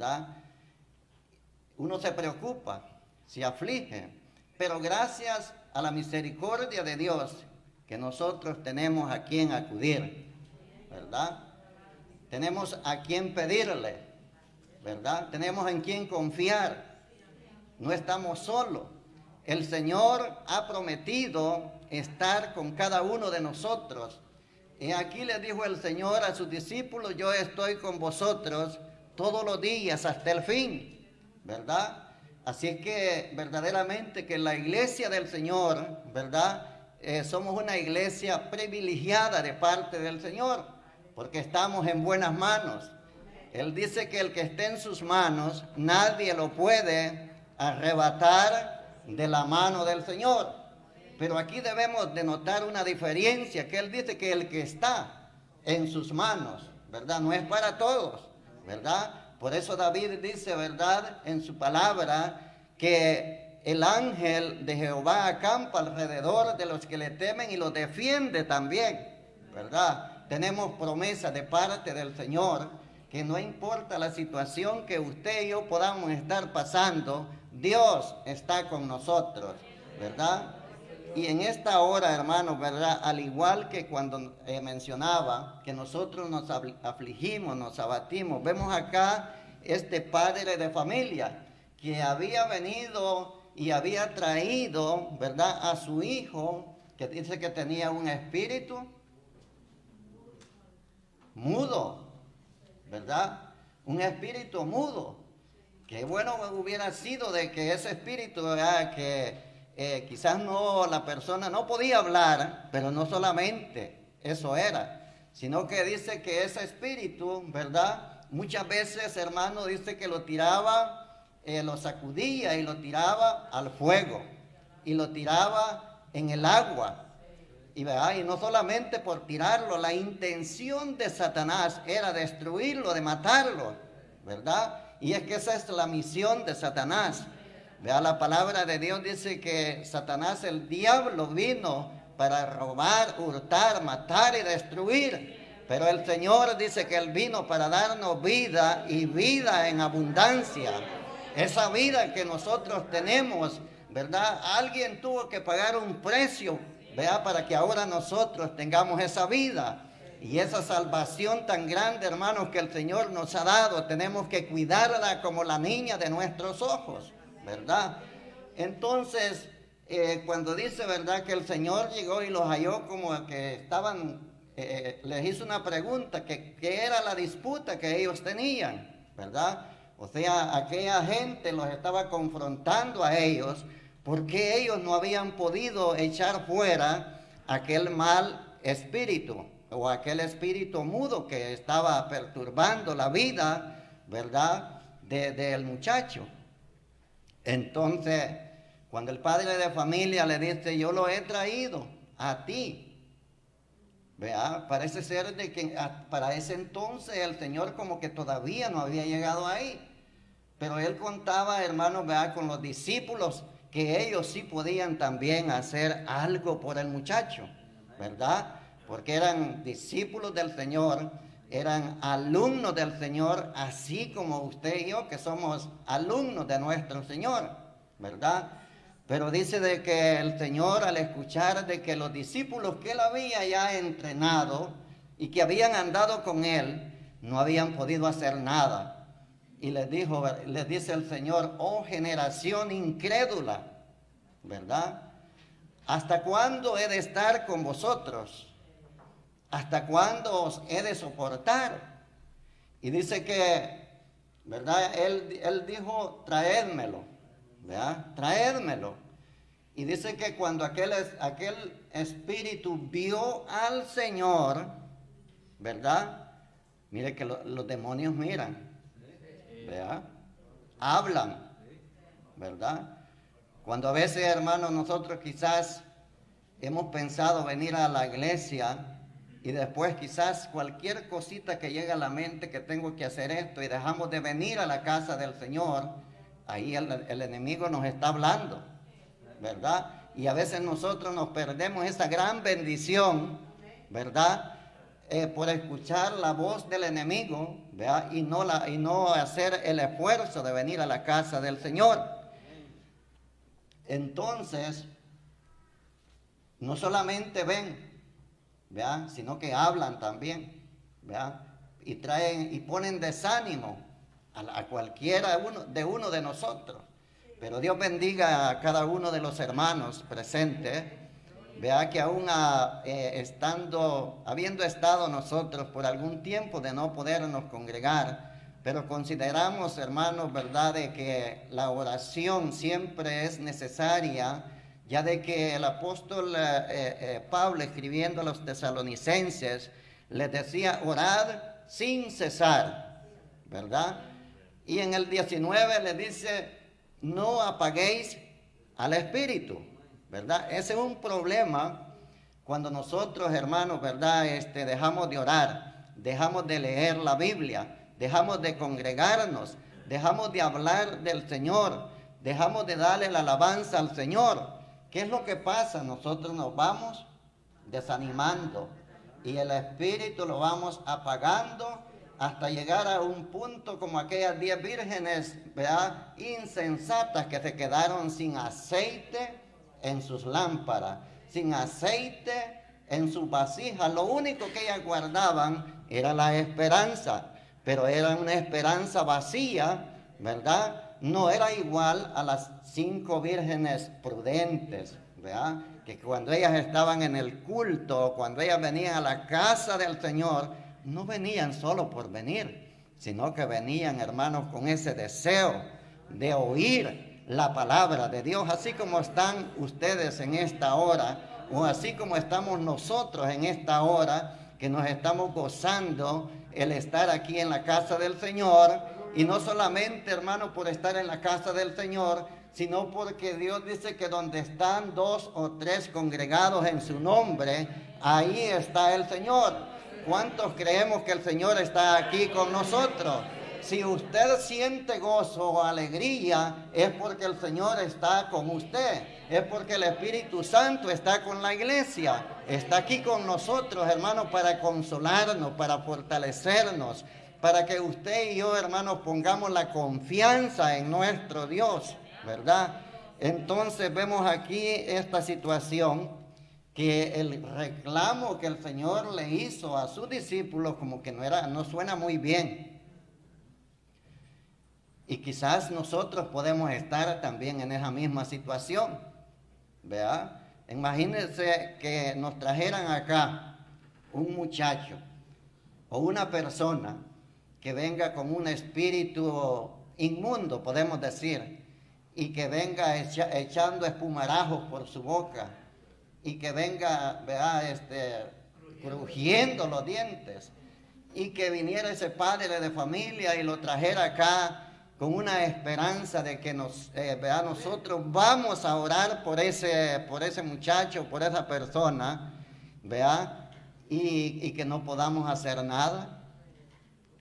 ¿verdad? Uno se preocupa, se aflige, pero gracias a la misericordia de Dios que nosotros tenemos a quien acudir, ¿verdad? Tenemos a quien pedirle, ¿verdad? Tenemos en quien confiar, no estamos solos. El Señor ha prometido estar con cada uno de nosotros. Y aquí le dijo el Señor a sus discípulos: yo estoy con vosotros todos los días hasta el fin, ¿verdad? Así es que verdaderamente que la iglesia del Señor, ¿verdad? Somos una iglesia privilegiada de parte del Señor, porque estamos en buenas manos. Él dice que el que esté en sus manos, nadie lo puede arrebatar de la mano del Señor. Pero aquí debemos de notar una diferencia, que Él dice que el que está en sus manos, ¿verdad? No es para todos, ¿verdad? Por eso David dice, ¿verdad?, en su palabra, que el ángel de Jehová acampa alrededor de los que le temen y los defiende también, ¿verdad? Tenemos promesa de parte del Señor, que no importa la situación que usted y yo podamos estar pasando, Dios está con nosotros, ¿verdad? Y en esta hora, hermanos, ¿verdad? Al igual que cuando mencionaba que nosotros nos afligimos, nos abatimos, vemos acá este padre de familia que había venido y había traído, ¿verdad?, a su hijo, que dice que tenía un espíritu mudo, ¿verdad? Un espíritu mudo. Qué bueno hubiera sido de que ese espíritu, ¿verdad?, que quizás no, la persona no podía hablar, pero no solamente eso era, sino que dice que ese espíritu, ¿verdad?, muchas veces, hermano, dice que lo tiraba, lo sacudía y lo tiraba al fuego, y lo tiraba en el agua. Y no solamente por tirarlo, la intención de Satanás era destruirlo, de matarlo, ¿verdad? Y es que esa es la misión de Satanás. Vea, la palabra de Dios dice que Satanás, el diablo, vino para robar, hurtar, matar y destruir. Pero el Señor dice que Él vino para darnos vida y vida en abundancia. Esa vida que nosotros tenemos, ¿verdad? Alguien tuvo que pagar un precio, ¿verdad?, para que ahora nosotros tengamos esa vida. Y esa salvación tan grande, hermanos, que el Señor nos ha dado, tenemos que cuidarla como la niña de nuestros ojos, ¿verdad? Entonces, cuando dice, ¿verdad?, que el Señor llegó y los halló como que estaban, les hizo una pregunta, que era la disputa que ellos tenían, ¿verdad? O sea, aquella gente los estaba confrontando a ellos, porque ellos no habían podido echar fuera aquel mal espíritu, o aquel espíritu mudo que estaba perturbando la vida, ¿verdad?, del muchacho. Entonces, cuando el padre de familia le dice: yo lo he traído a ti, ¿verdad?, parece ser de que para ese entonces el Señor como que todavía no había llegado ahí. Pero él contaba, hermanos, ¿verdad?, con los discípulos, que ellos sí podían también hacer algo por el muchacho, ¿verdad? Porque eran discípulos del Señor, eran alumnos del Señor, así como usted y yo, que somos alumnos de nuestro Señor, ¿verdad? Pero dice de que el Señor, al escuchar de que los discípulos que él había ya entrenado y que habían andado con él, no habían podido hacer nada. Y les dice el Señor: oh generación incrédula, ¿verdad? ¿Hasta cuándo he de estar con vosotros? ¿Hasta cuándo os he de soportar? Y dice que, ¿verdad?, él dijo: traédmelo, ¿verdad? Traédmelo. Y dice que cuando aquel espíritu vio al Señor, ¿verdad? Mire que los demonios miran, ¿verdad? Hablan, ¿verdad? Cuando a veces, hermanos, nosotros quizás hemos pensado venir a la iglesia y después quizás cualquier cosita que llegue a la mente, que tengo que hacer esto, y dejamos de venir a la casa del Señor, ahí el enemigo nos está hablando, ¿verdad? Y a veces nosotros nos perdemos esa gran bendición, ¿verdad?, por escuchar la voz del enemigo, ¿verdad? Y no hacer el esfuerzo de venir a la casa del Señor. Entonces, no solamente ven, ¿verdad? Sino que hablan también, ¿verdad? Y traen y ponen desánimo a cualquiera de uno de nosotros. Pero Dios bendiga a cada uno de los hermanos presentes. Vea que aún habiendo estado nosotros por algún tiempo de no podernos congregar, pero consideramos, hermanos, verdad, de que la oración siempre es necesaria, ya de que el apóstol Pablo, escribiendo a los tesalonicenses, les decía: orad sin cesar, ¿verdad? Y en el 19 les dice: no apaguéis al espíritu, ¿verdad? Ese es un problema cuando nosotros, hermanos, ¿verdad? Dejamos de orar, dejamos de leer la Biblia, dejamos de congregarnos, dejamos de hablar del Señor, dejamos de darle la alabanza al Señor. ¿Qué es lo que pasa? Nosotros nos vamos desanimando y el espíritu lo vamos apagando hasta llegar a un punto como aquellas 10 vírgenes, ¿verdad?, insensatas, que se quedaron sin aceite en sus lámparas, sin aceite en sus vasijas. Lo único que ellas guardaban era la esperanza, pero era una esperanza vacía, ¿verdad? No era igual a las 5 vírgenes prudentes, ¿verdad? Que cuando ellas estaban en el culto, cuando ellas venían a la casa del Señor, no venían solo por venir, sino que venían, hermanos, con ese deseo de oír la palabra de Dios, así como están ustedes en esta hora, o así como estamos nosotros en esta hora, que nos estamos gozando el estar aquí en la casa del Señor. Y no solamente, hermanos, por estar en la casa del Señor, sino porque Dios dice que donde están 2 o 3 congregados en su nombre, ahí está el Señor. ¿Cuántos creemos que el Señor está aquí con nosotros? Si usted siente gozo o alegría, es porque el Señor está con usted. Es porque el Espíritu Santo está con la iglesia. Está aquí con nosotros, hermanos, para consolarnos, para fortalecernos, para que usted y yo, hermanos, pongamos la confianza en nuestro Dios, ¿verdad? Entonces vemos aquí esta situación, que el reclamo que el Señor le hizo a sus discípulos como que no suena muy bien. Y quizás nosotros podemos estar también en esa misma situación, ¿verdad? Imagínense que nos trajeran acá un muchacho o una persona que venga con un espíritu inmundo, podemos decir, y que venga echando espumarajos por su boca, y que venga, ¿verdad?, crujiendo los dientes, y que viniera ese padre de familia y lo trajera acá con una esperanza de que nosotros vamos a orar por ese muchacho, por esa persona, ¿verdad? Y que no podamos hacer nada.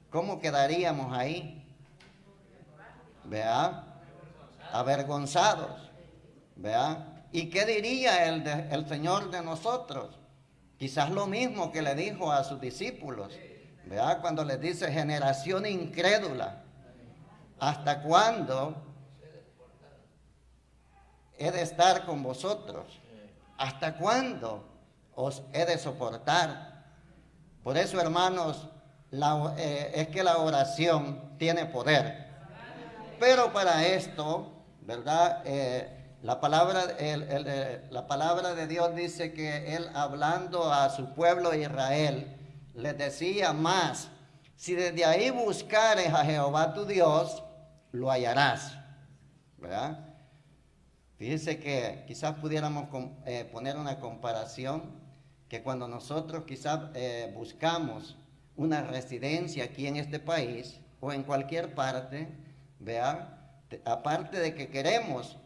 ¿Cómo quedaríamos ahí? ¿Verdad? Avergonzados, ¿verdad? ¿Y qué diría el Señor de nosotros? Quizás lo mismo que le dijo a sus discípulos, ¿verdad? Cuando les dice: generación incrédula, ¿hasta cuándo he de estar con vosotros? ¿Hasta cuándo os he de soportar? Por eso, hermanos, es que la oración tiene poder. Pero para esto, ¿verdad?, la palabra de Dios dice que Él, hablando a su pueblo Israel, les decía más: si desde ahí buscares a Jehová tu Dios, lo hallarás, ¿verdad? Fíjense que quizás pudiéramos poner una comparación, que cuando nosotros quizás buscamos una residencia aquí en este país o en cualquier parte, ¿verdad?, aparte de que queremos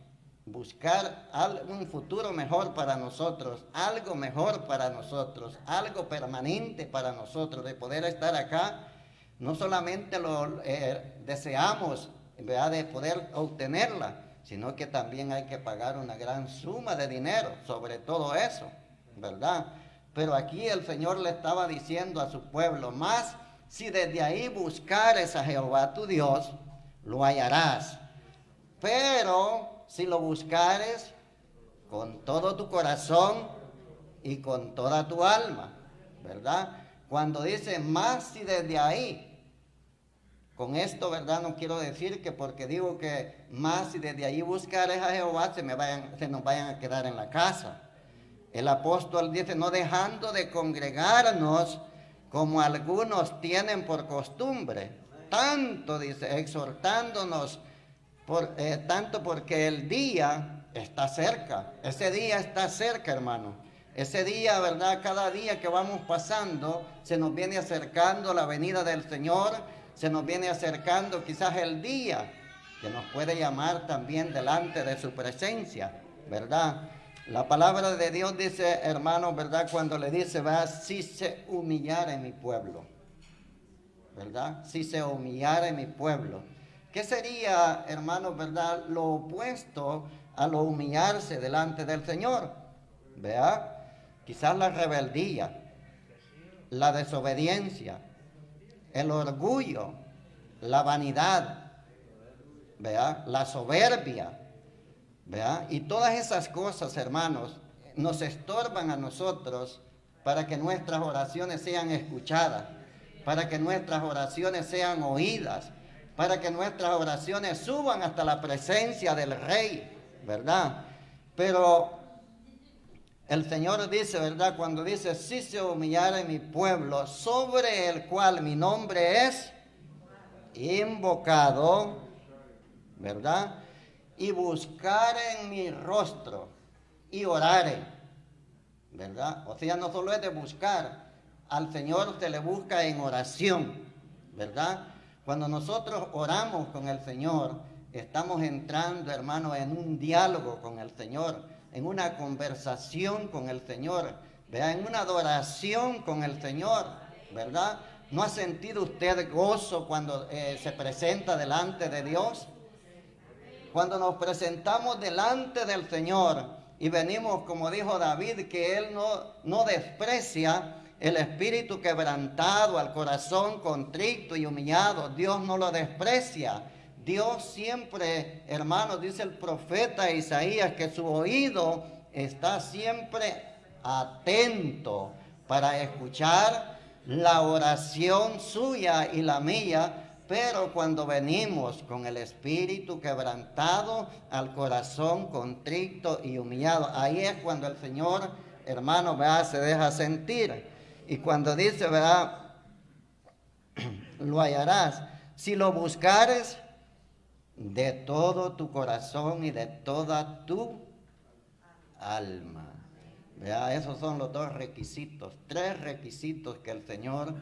buscar un futuro mejor para nosotros, algo mejor para nosotros, algo permanente para nosotros, de poder estar acá, no solamente lo deseamos, ¿verdad?, de poder obtenerla, sino que también hay que pagar una gran suma de dinero sobre todo eso, ¿verdad? Pero aquí el Señor le estaba diciendo a su pueblo, más si desde ahí buscares a Jehová tu Dios, lo hallarás. Pero si lo buscares con todo tu corazón y con toda tu alma, ¿verdad? Cuando dice más si desde ahí, con esto, ¿verdad? No quiero decir que porque digo que más si desde ahí buscares a Jehová se nos vayan a quedar en la casa. El apóstol dice, no dejando de congregarnos como algunos tienen por costumbre, tanto, dice, exhortándonos, tanto porque el día está cerca. Ese día está cerca, hermano. Ese día, ¿verdad? Cada día que vamos pasando, se nos viene acercando la venida del Señor, se nos viene acercando quizás el día que nos puede llamar también delante de su presencia, ¿verdad? La palabra de Dios dice, hermano, ¿verdad? Cuando le dice, ¿verdad? Si se humillara en mi pueblo, ¿verdad? Si se humillara en mi pueblo. ¿Qué sería, hermano, verdad? Lo opuesto a lo humillarse delante del Señor, ¿verdad? Quizás la rebeldía, la desobediencia, el orgullo, la vanidad, ¿verdad? La soberbia, ¿verdad? Y todas esas cosas, hermanos, nos estorban a nosotros para que nuestras oraciones sean escuchadas, para que nuestras oraciones sean oídas, para que nuestras oraciones suban hasta la presencia del Rey, ¿verdad? Pero el Señor dice, ¿verdad? Cuando dice, si se humillara en mi pueblo, sobre el cual mi nombre es invocado, ¿verdad? Y buscar en mi rostro y orare, ¿verdad? O sea, no solo es de buscar, al Señor se le busca en oración, ¿verdad? Cuando nosotros oramos con el Señor, estamos entrando, hermano, en un diálogo con el Señor, en una conversación con el Señor, ¿verdad? En una adoración con el Señor, ¿verdad? ¿No ha sentido usted gozo cuando se presenta delante de Dios? Cuando nos presentamos delante del Señor y venimos, como dijo David, que Él no desprecia el espíritu quebrantado, al corazón contrito y humillado. Dios no lo desprecia. Dios siempre, hermanos, dice el profeta Isaías, que su oído está siempre atento para escuchar la oración suya y la mía. Pero cuando venimos con el espíritu quebrantado, al corazón contrito y humillado, ahí es cuando el Señor, hermano, ¿verdad? Se deja sentir. Y cuando dice, ¿verdad? Lo hallarás. Si lo buscares de todo tu corazón y de toda tu alma. ¿Verdad? Esos son los dos requisitos, tres requisitos que el Señor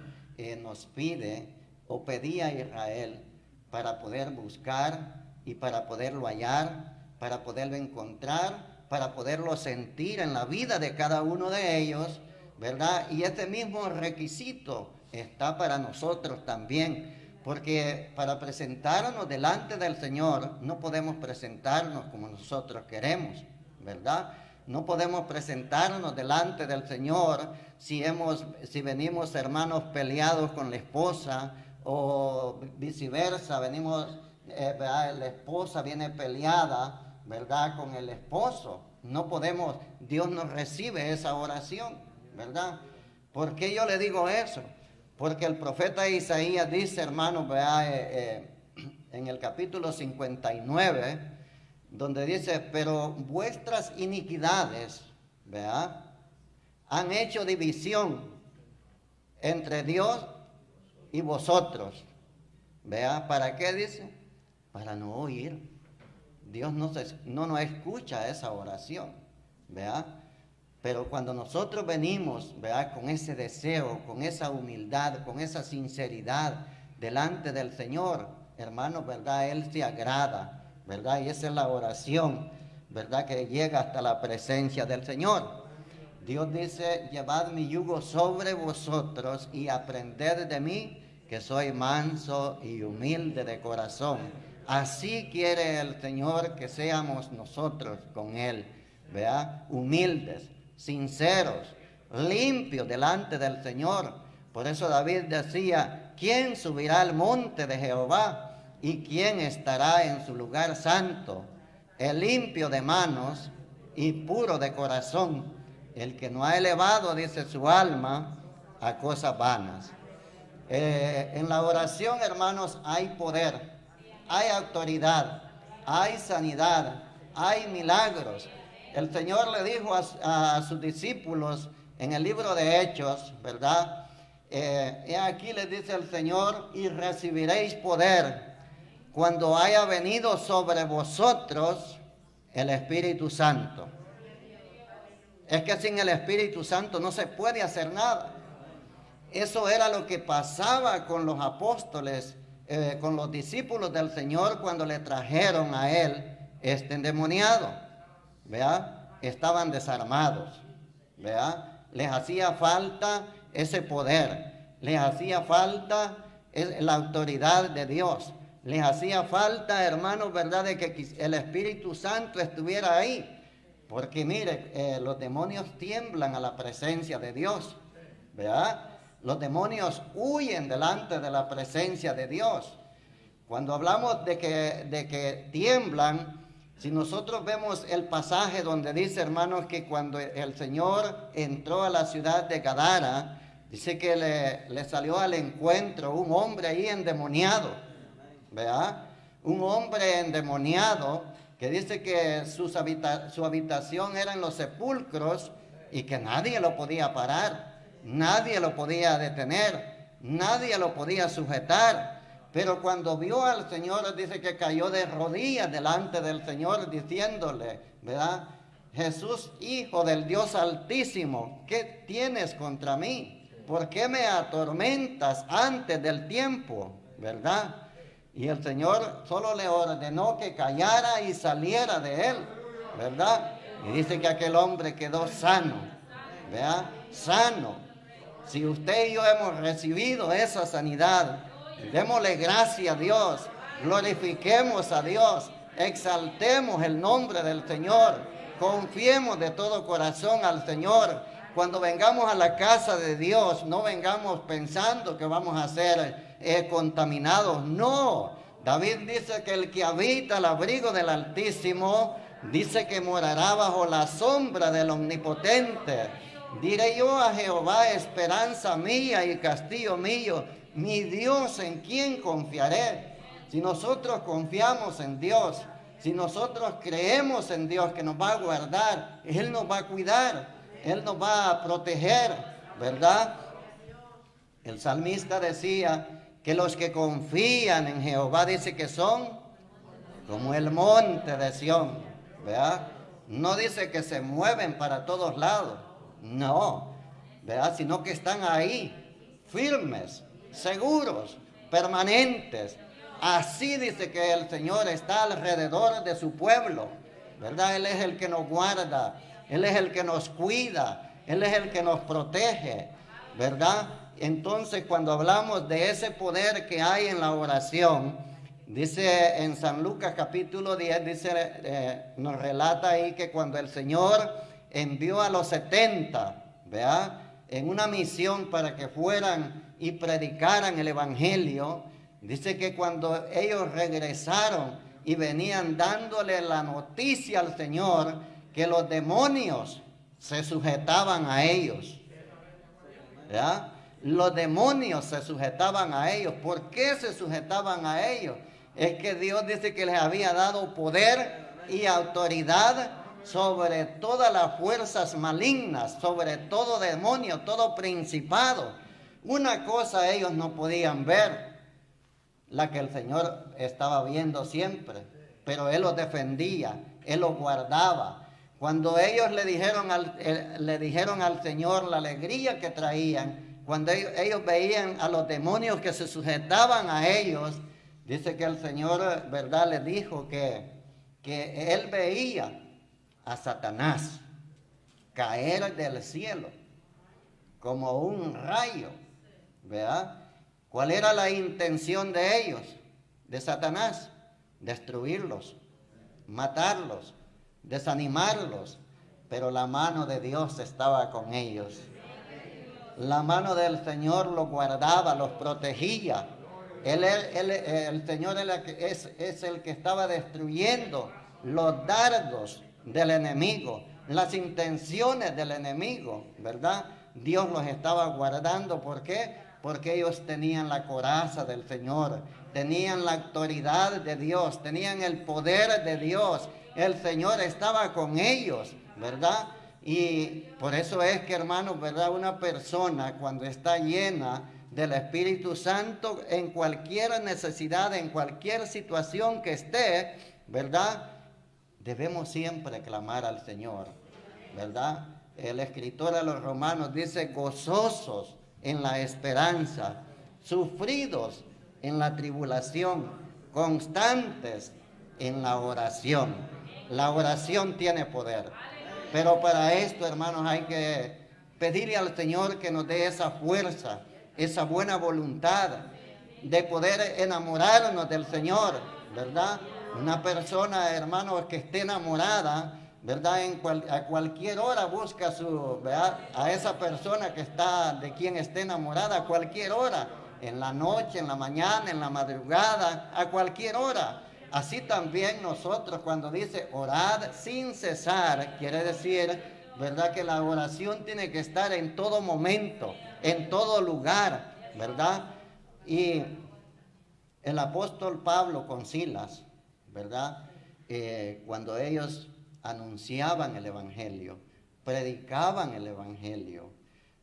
nos pide o pedía a Israel para poder buscar y para poderlo hallar, para poderlo encontrar, para poderlo sentir en la vida de cada uno de ellos, ¿verdad? Y este mismo requisito está para nosotros también, porque para presentarnos delante del Señor no podemos presentarnos como nosotros queremos, ¿verdad? No podemos presentarnos delante del Señor si venimos, hermanos, peleados con la esposa, o viceversa, la esposa viene peleada, ¿verdad?, con el esposo. No podemos, Dios no recibe esa oración, ¿verdad? ¿Por qué yo le digo eso? Porque el profeta Isaías dice, hermanos, en el capítulo 59, donde dice, pero vuestras iniquidades, ¿verdad?, han hecho división entre Dios y vosotros. ¿Vea? ¿Para qué dice? Para no oír. Dios no nos escucha esa oración. ¿Vea? Pero cuando nosotros venimos, ¿vea?, con ese deseo, con esa humildad, con esa sinceridad delante del Señor, hermanos, ¿verdad? Él se agrada, ¿verdad? Y esa es la oración, ¿verdad?, que llega hasta la presencia del Señor. Dios dice, llevad mi yugo sobre vosotros y aprended de mí, que soy manso y humilde de corazón. Así quiere el Señor que seamos nosotros con Él, ¿verdad? Humildes, sinceros, limpios delante del Señor. Por eso David decía, ¿quién subirá al monte de Jehová? ¿Y quién estará en su lugar santo? El limpio de manos y puro de corazón, el que no ha elevado, dice, su alma a cosas vanas. En la oración, hermanos, hay poder, hay autoridad, hay sanidad, hay milagros. El Señor le dijo a sus discípulos en el libro de Hechos, ¿verdad? Aquí les dice el Señor, y recibiréis poder cuando haya venido sobre vosotros el Espíritu Santo. Es que sin el Espíritu Santo no se puede hacer nada. Eso era lo que pasaba con los apóstoles, con los discípulos del Señor cuando le trajeron a él este endemoniado. ¿Vea? Estaban desarmados. ¿Vea? Les hacía falta ese poder. Les hacía falta la autoridad de Dios. Les hacía falta, hermanos, ¿verdad?, de que el Espíritu Santo estuviera ahí. Porque mire, los demonios tiemblan a la presencia de Dios. ¿Verdad? Los demonios huyen delante de la presencia de Dios. Cuando hablamos de que tiemblan, si nosotros vemos el pasaje donde dice, hermanos, que cuando el Señor entró a la ciudad de Gadara, dice que le salió al encuentro un hombre ahí endemoniado, ¿verdad? Un hombre endemoniado que dice que su habitación era en los sepulcros y que nadie lo podía parar. Nadie lo podía detener, nadie lo podía sujetar. Pero cuando vio al Señor, dice que cayó de rodillas delante del Señor, diciéndole, ¿verdad? Jesús, Hijo del Dios Altísimo, ¿qué tienes contra mí? ¿Por qué me atormentas antes del tiempo? ¿Verdad? Y el Señor solo le ordenó que callara y saliera de él, ¿verdad? Y dice que aquel hombre quedó sano, ¿verdad? Sano. Si usted y yo hemos recibido esa sanidad, démosle gracias a Dios, glorifiquemos a Dios, exaltemos el nombre del Señor, confiemos de todo corazón al Señor. Cuando vengamos a la casa de Dios, no vengamos pensando que vamos a ser contaminados. No, David dice que el que habita al abrigo del Altísimo, dice que morará bajo la sombra del Omnipotente. Diré yo a Jehová, esperanza mía y castillo mío, mi Dios, ¿en quién confiaré? Si nosotros confiamos en Dios, si nosotros creemos en Dios que nos va a guardar, Él nos va a cuidar, Él nos va a proteger, ¿verdad? El salmista decía que los que confían en Jehová, dice que son como el monte de Sión, ¿verdad? No dice que se mueven para todos lados. No, ¿verdad? Sino que están ahí, firmes, seguros, permanentes. Así dice que el Señor está alrededor de su pueblo, ¿verdad? Él es el que nos guarda, Él es el que nos cuida, Él es el que nos protege, ¿verdad? Entonces, cuando hablamos de ese poder que hay en la oración, dice en San Lucas capítulo 10, nos relata ahí que cuando el Señor envió a los 70, ¿verdad?, en una misión para que fueran y predicaran el Evangelio, dice que cuando ellos regresaron y venían dándole la noticia al Señor, que los demonios se sujetaban a ellos, ¿verdad? Los demonios se sujetaban a ellos. ¿Por qué se sujetaban a ellos? Es que Dios dice que les había dado poder y autoridad sobre todas las fuerzas malignas, sobre todo demonio, todo principado. Una cosa ellos no podían ver, la que el Señor estaba viendo siempre, pero Él los defendía, Él los guardaba. Cuando ellos le dijeron al Señor la alegría que traían, cuando ellos veían a los demonios que se sujetaban a ellos, dice que el Señor, ¿verdad?, les dijo que Él veía a Satanás caer del cielo como un rayo, ¿verdad? ¿Cuál era la intención de ellos, de Satanás? Destruirlos, matarlos, desanimarlos, pero la mano de Dios estaba con ellos. La mano del Señor los guardaba, los protegía. El Señor es el que estaba destruyendo los dardos del enemigo, las intenciones del enemigo, ¿verdad? Dios los estaba guardando. ¿Por qué? Porque ellos tenían la coraza del Señor, tenían la autoridad de Dios, tenían el poder de Dios. El Señor estaba con ellos, ¿verdad? Y por eso es que, hermanos, ¿verdad? Una persona cuando está llena del Espíritu Santo, en cualquier necesidad, en cualquier situación que esté, ¿verdad? Debemos siempre clamar al Señor, ¿verdad? El escritor a los Romanos dice: gozosos en la esperanza, sufridos en la tribulación, constantes en la oración. La oración tiene poder. Pero para esto, hermanos, hay que pedirle al Señor que nos dé esa fuerza, esa buena voluntad de poder enamorarnos del Señor, ¿verdad? Una persona, hermanos, que esté enamorada, ¿verdad? A cualquier hora busca ¿verdad? A esa persona que está, de quien esté enamorada, a cualquier hora, en la noche, en la mañana, en la madrugada, a cualquier hora. Así también nosotros, cuando dice orad sin cesar, quiere decir, ¿verdad?, que la oración tiene que estar en todo momento, en todo lugar, ¿verdad? Y el apóstol Pablo con Silas, ¿verdad? Cuando ellos anunciaban el Evangelio, predicaban el Evangelio,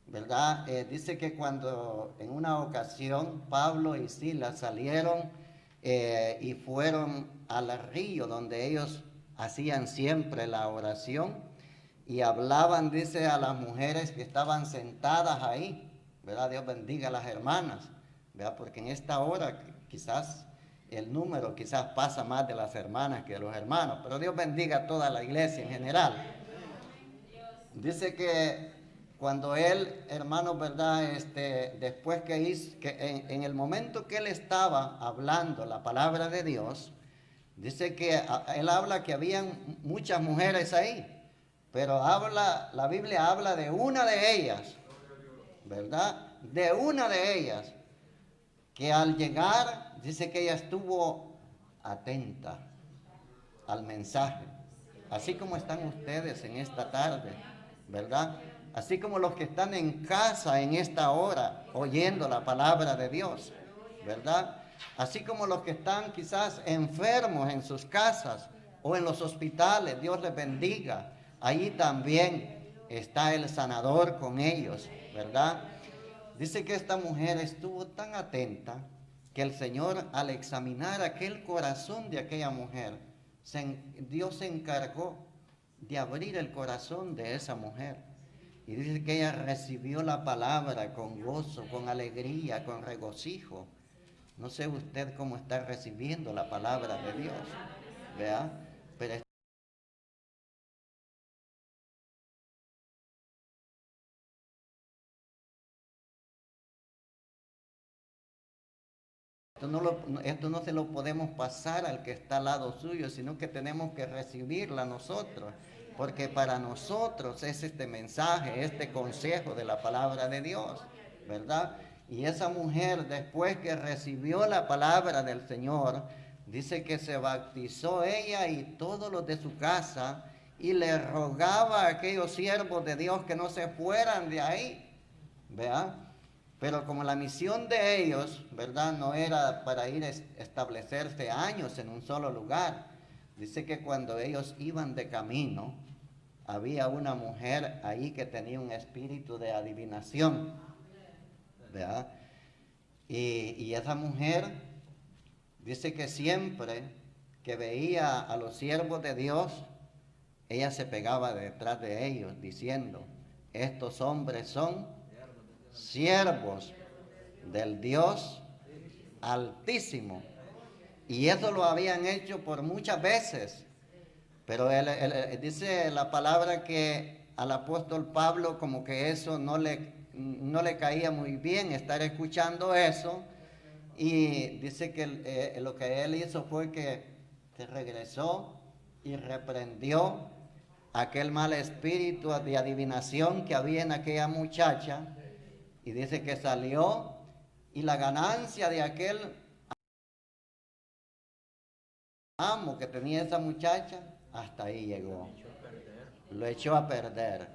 ¿verdad? Dice que cuando en una ocasión Pablo y Silas salieron y fueron al río donde ellos hacían siempre la oración y hablaban, dice, a las mujeres que estaban sentadas ahí, ¿verdad? Dios bendiga a las hermanas, ¿verdad? Porque en esta hora quizás el número quizás pasa más de las hermanas que de los hermanos, pero Dios bendiga a toda la iglesia en general. Dice que cuando él, hermanos, ¿verdad? Después que hizo, que en el momento que él estaba hablando la palabra de Dios, dice que él habla que habían muchas mujeres ahí, pero la Biblia habla de una de ellas, ¿verdad? De una de ellas, que al llegar, dice que ella estuvo atenta al mensaje, así como están ustedes en esta tarde, ¿verdad? Así como los que están en casa en esta hora oyendo la palabra de Dios, ¿verdad? Así como los que están quizás enfermos en sus casas o en los hospitales, Dios les bendiga. Ahí también está el sanador con ellos, ¿verdad? Dice que esta mujer estuvo tan atenta que el Señor, al examinar aquel corazón de aquella mujer, Dios se encargó de abrir el corazón de esa mujer. Y dice que ella recibió la palabra con gozo, con alegría, con regocijo. No sé usted cómo está recibiendo la palabra de Dios, ¿verdad? Pero esto no se lo podemos pasar al que está al lado suyo, sino que tenemos que recibirla nosotros, porque para nosotros es este mensaje, este consejo de la palabra de Dios, ¿verdad? Y esa mujer, después que recibió la palabra del Señor, dice que se bautizó ella y todos los de su casa, y le rogaba a aquellos siervos de Dios que no se fueran de ahí, ¿verdad? Pero como la misión de ellos, ¿verdad?, no era para ir a establecerse años en un solo lugar. Dice que cuando ellos iban de camino, había una mujer ahí que tenía un espíritu de adivinación, ¿verdad? Y esa mujer dice que siempre que veía a los siervos de Dios, ella se pegaba detrás de ellos diciendo: estos hombres son siervos del Dios Altísimo. Y eso lo habían hecho por muchas veces. Pero dice la palabra que al apóstol Pablo como que eso no le caía muy bien estar escuchando eso. Y dice que lo que él hizo fue que se regresó y reprendió aquel mal espíritu de adivinación que había en aquella muchacha. Y dice que salió y la ganancia de aquel amo que tenía esa muchacha, hasta ahí llegó. Lo echó a perder.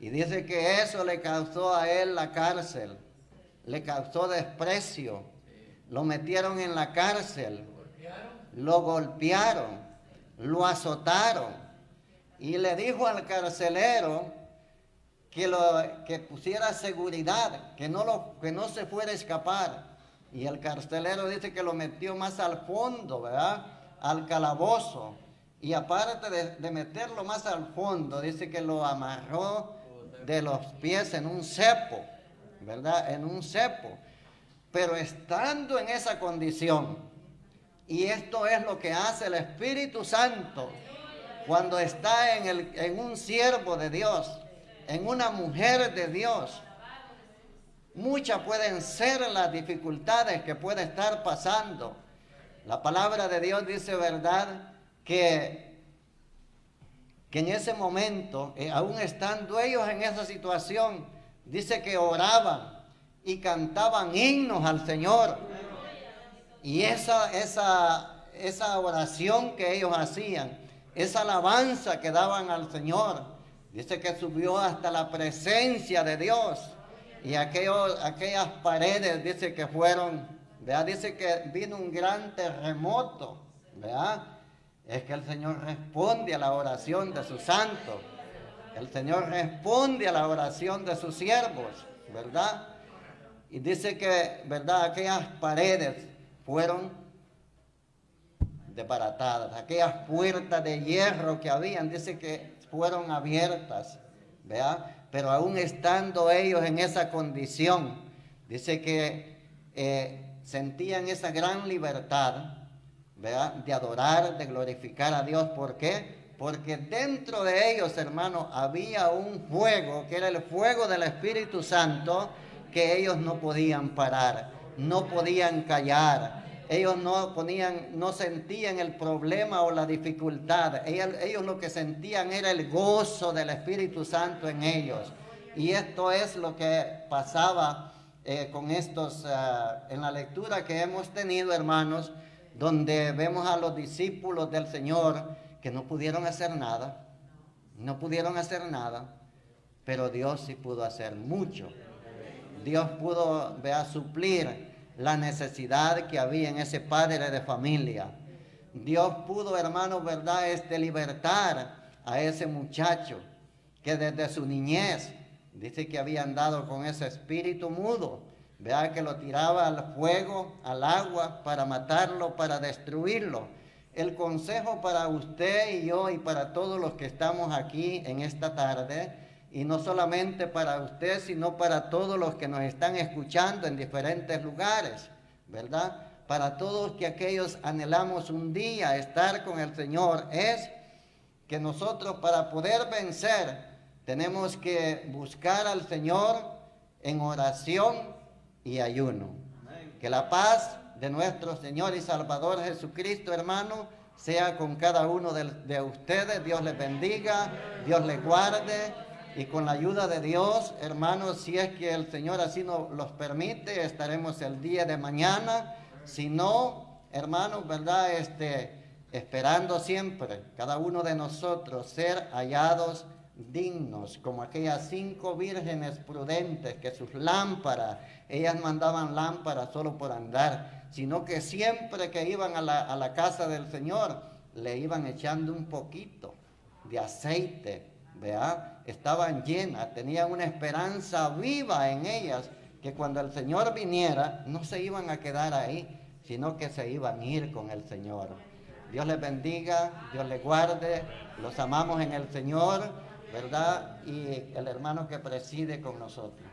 Y dice que eso le causó a él la cárcel, le causó desprecio, lo metieron en la cárcel, lo golpearon, lo azotaron y le dijo al carcelero que pusiera seguridad, que no se fuera a escapar. Y el carcelero dice que lo metió más al fondo, ¿verdad? Al calabozo. Y aparte de meterlo más al fondo, dice que lo amarró de los pies en un cepo, ¿verdad? En un cepo. Pero estando en esa condición, y esto es lo que hace el Espíritu Santo cuando está en un siervo de Dios, en una mujer de Dios. Muchas pueden ser las dificultades que puede estar pasando. La palabra de Dios dice, ¿verdad?, que en ese momento, aún estando ellos en esa situación, dice que oraban y cantaban himnos al Señor. Y esa oración que ellos hacían, esa alabanza que daban al Señor, dice que subió hasta la presencia de Dios. Y aquellas paredes, dice que fueron, ¿verdad? Dice que vino un gran terremoto, ¿verdad? Es que el Señor responde a la oración de sus santos. El Señor responde a la oración de sus siervos, ¿verdad? Y dice que, ¿verdad?, aquellas paredes fueron desbaratadas. Aquellas puertas de hierro que habían, dice que fueron abiertas, ¿verdad? Pero aún estando ellos en esa condición, dice que sentían esa gran libertad, ¿verdad?, de adorar, de glorificar a Dios. ¿Por qué? Porque dentro de ellos, hermanos, había un fuego, que era el fuego del Espíritu Santo, que ellos no podían parar, no podían callar. Ellos no sentían el problema o la dificultad. Ellos lo que sentían era el gozo del Espíritu Santo en ellos. Y esto es lo que pasaba con estos, en la lectura que hemos tenido, hermanos, donde vemos a los discípulos del Señor que no pudieron hacer nada, pero Dios sí pudo hacer mucho. Dios pudo, suplir la necesidad que había en ese padre de familia. Dios pudo, hermanos, ¿verdad?, libertar a ese muchacho que desde su niñez dice que había andado con ese espíritu mudo, ¿verdad?, que lo tiraba al fuego, al agua, para matarlo, para destruirlo. El consejo para usted y yo y para todos los que estamos aquí en esta tarde, y no solamente para usted, sino para todos los que nos están escuchando en diferentes lugares, ¿verdad? Para todos que aquellos anhelamos un día estar con el Señor, es que nosotros, para poder vencer, tenemos que buscar al Señor en oración y ayuno. Que la paz de nuestro Señor y Salvador Jesucristo, hermano, sea con cada uno de ustedes. Dios les bendiga, Dios les guarde. Y con la ayuda de Dios, hermanos, si es que el Señor así nos los permite, estaremos el día de mañana. Si no, hermanos, ¿verdad?, esperando siempre, cada uno de nosotros, ser hallados dignos, como aquellas 5 vírgenes prudentes, que sus lámparas, ellas no andaban lámparas solo por andar, sino que siempre que iban a la casa del Señor, le iban echando un poquito de aceite, ¿verdad? Estaban llenas, tenían una esperanza viva en ellas, que cuando el Señor viniera, no se iban a quedar ahí, sino que se iban a ir con el Señor. Dios les bendiga, Dios les guarde, los amamos en el Señor, ¿verdad? Y el hermano que preside con nosotros.